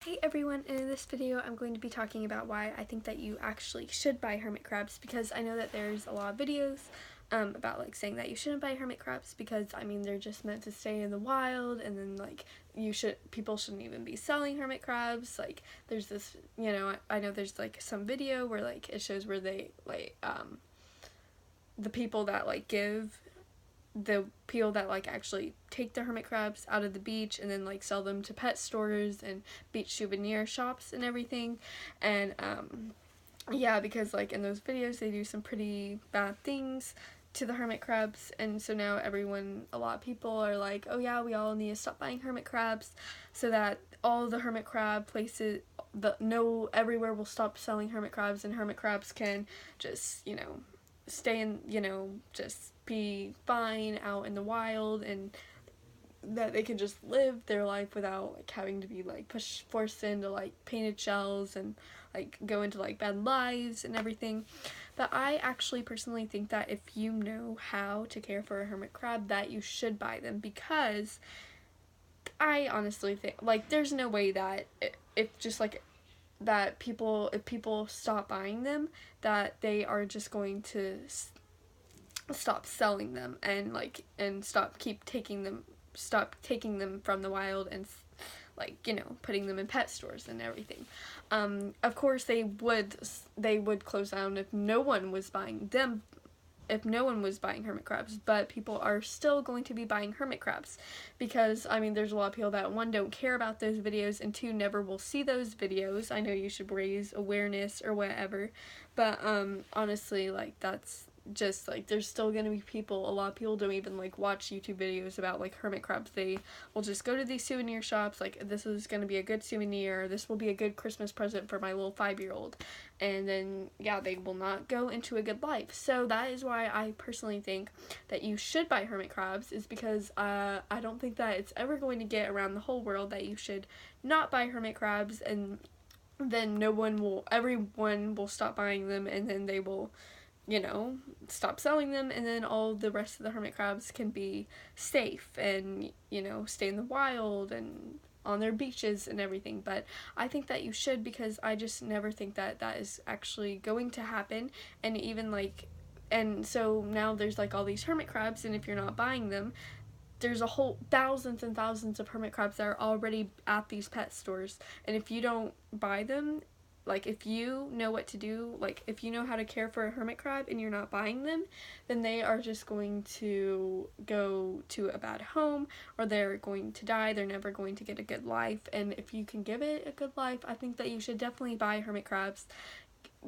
Hey everyone, and in this video I'm going to be talking about why I think that you actually should buy hermit crabs, because I know that there's a lot of videos about like saying that you shouldn't buy hermit crabs because I mean they're just meant to stay in the wild, and then like people shouldn't even be selling hermit crabs. Like there's this, I know there's like some video where like it shows where they like the people that like give the people that like actually take the hermit crabs out of the beach and then like sell them to pet stores and beach souvenir shops and everything. And yeah, because like in those videos they do some pretty bad things to the hermit crabs, and so now a lot of people are like, oh yeah, we all need to stop buying hermit crabs so that all the hermit crab places, everywhere will stop selling hermit crabs, and hermit crabs can just stay in, just be fine out in the wild, and that they can just live their life without like having to be like forced into like painted shells and like go into like bad lives and everything. But I actually personally think that if you know how to care for a hermit crab, that you should buy them, because I honestly think like there's no way that if just like that if people stop buying them, that they are just going to stop selling them and stop taking them from the wild and like putting them in pet stores and everything. Of course they would close down if no one was buying them, if no one was buying hermit crabs, but people are still going to be buying hermit crabs because I mean there's a lot of people that, one, don't care about those videos, and two, never will see those videos. I know you should raise awareness or whatever, but honestly, like that's just like there's still gonna be people, a lot of people don't even like watch YouTube videos about like hermit crabs. They will just go to these souvenir shops like, this is gonna be a good souvenir, this will be a good Christmas present for my little 5-year-old, and then yeah, they will not go into a good life. So that is why I personally think that you should buy hermit crabs, is because I don't think that it's ever going to get around the whole world that you should not buy hermit crabs, and then everyone will stop buying them, and then they will stop selling them, and then all the rest of the hermit crabs can be safe and stay in the wild and on their beaches and everything. But I think that you should, because I just never think that that is actually going to happen. And even like, and so now there's like all these hermit crabs, and if you're not buying them, there's a whole thousands and thousands of hermit crabs that are already at these pet stores, and if you don't buy them, like if you know what to do, like if you know how to care for a hermit crab and you're not buying them, then they are just going to go to a bad home, or they're going to die. They're never going to get a good life. And if you can give it a good life, I think that you should definitely buy hermit crabs.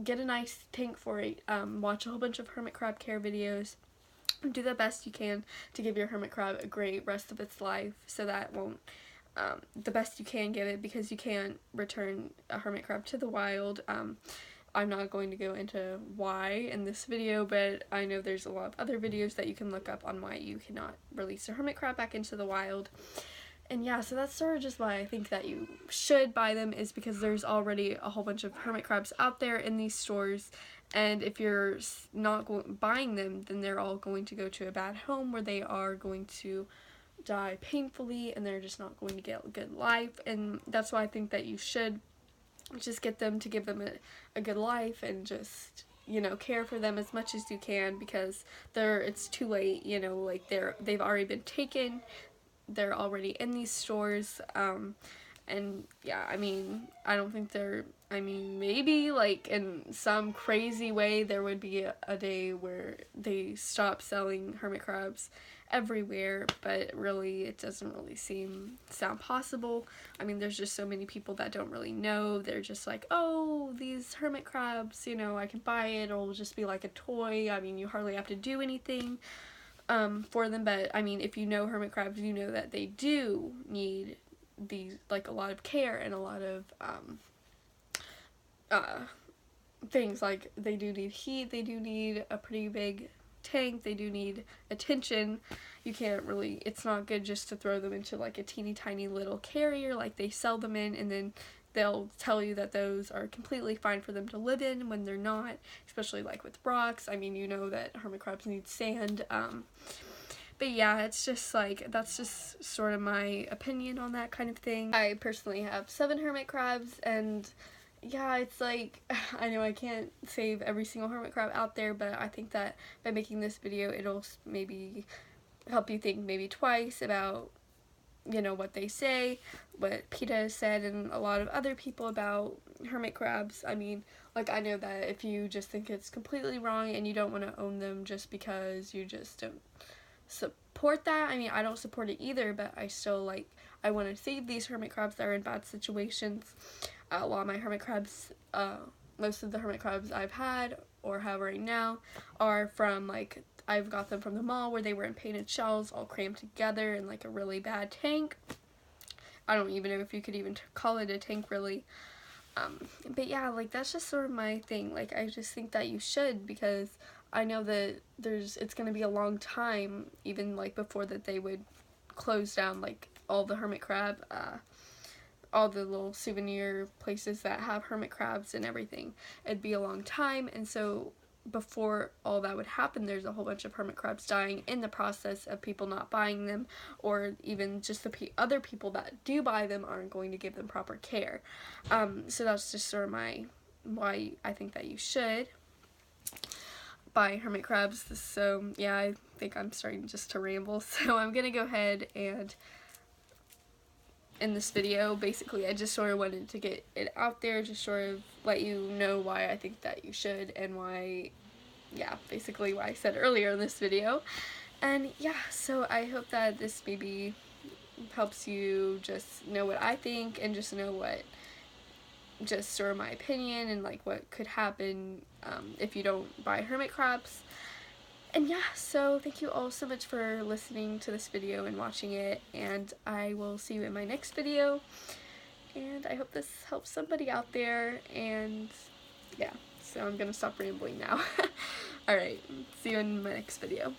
Get a nice tank for it. Watch a whole bunch of hermit crab care videos. Do the best you can to give your hermit crab a great rest of its life, so that won't the best you can give it, because you can't return a hermit crab to the wild. I'm not going to go into why in this video, but I know there's a lot of other videos that you can look up on why you cannot release a hermit crab back into the wild. And yeah, so that's sort of just why I think that you should buy them, is because there's already a whole bunch of hermit crabs out there in these stores, and if you're not buying them, then they're all going to go to a bad home where they are going to die painfully, and they're just not going to get a good life. And that's why I think that you should just get them to give them a good life, and just care for them as much as you can, because it's too late, like they've already been taken, they're already in these stores. And yeah, I mean, I don't think maybe like in some crazy way there would be a day where they stop selling hermit crabs everywhere, but really it doesn't really sound possible. I mean, there's just so many people that don't really know. They're just like, oh, these hermit crabs, I can buy it, or it'll just be like a toy. I mean, you hardly have to do anything for them. But I mean, if you know hermit crabs, you know that they do need these, like, a lot of care and a lot of things. Like, they do need heat, they do need a pretty big tank, they do need attention. You can't really, it's not good just to throw them into like a teeny tiny little carrier like they sell them in, and then they'll tell you that those are completely fine for them to live in when they're not, especially like with rocks. I mean, that hermit crabs need sand. But yeah, it's just like, that's just sort of my opinion on that kind of thing. I personally have 7 hermit crabs, and yeah, it's like, I know I can't save every single hermit crab out there, but I think that by making this video, it'll maybe help you think maybe twice about, you know, what they say, what PETA has said, and a lot of other people about hermit crabs. I mean, like, I know that if you just think it's completely wrong and you don't want to own them just because you just don't support that. I mean, I don't support it either, but I still, like, I want to save these hermit crabs that are in bad situations. A lot of my hermit crabs, most of the hermit crabs I've had or have right now are from, like, I've got them from the mall where they were in painted shells all crammed together in like a really bad tank. I don't even know if you could even call it a tank, really. But yeah, like, that's just sort of my thing. Like, I just think that you should, because I know that it's gonna be a long time, even like before that they would close down like all the hermit crab, all the little souvenir places that have hermit crabs and everything. It'd be a long time, and so before all that would happen, there's a whole bunch of hermit crabs dying in the process of people not buying them, or even just the other people that do buy them aren't going to give them proper care. So that's just sort of why I think that you should buy hermit crabs. So yeah, I think I'm starting just to ramble, so I'm gonna go ahead and in this video, basically, I just sort of wanted to get it out there, just sort of let you know why I think that you should, and why, yeah, basically what I said earlier in this video. And yeah, so I hope that this maybe helps you just know what I think, and just know what, just sort of my opinion, and like what could happen if you don't buy hermit crabs. And yeah, so thank you all so much for listening to this video and watching it, and I will see you in my next video, and I hope this helps somebody out there, and yeah, so I'm gonna stop rambling now. Alright, see you in my next video.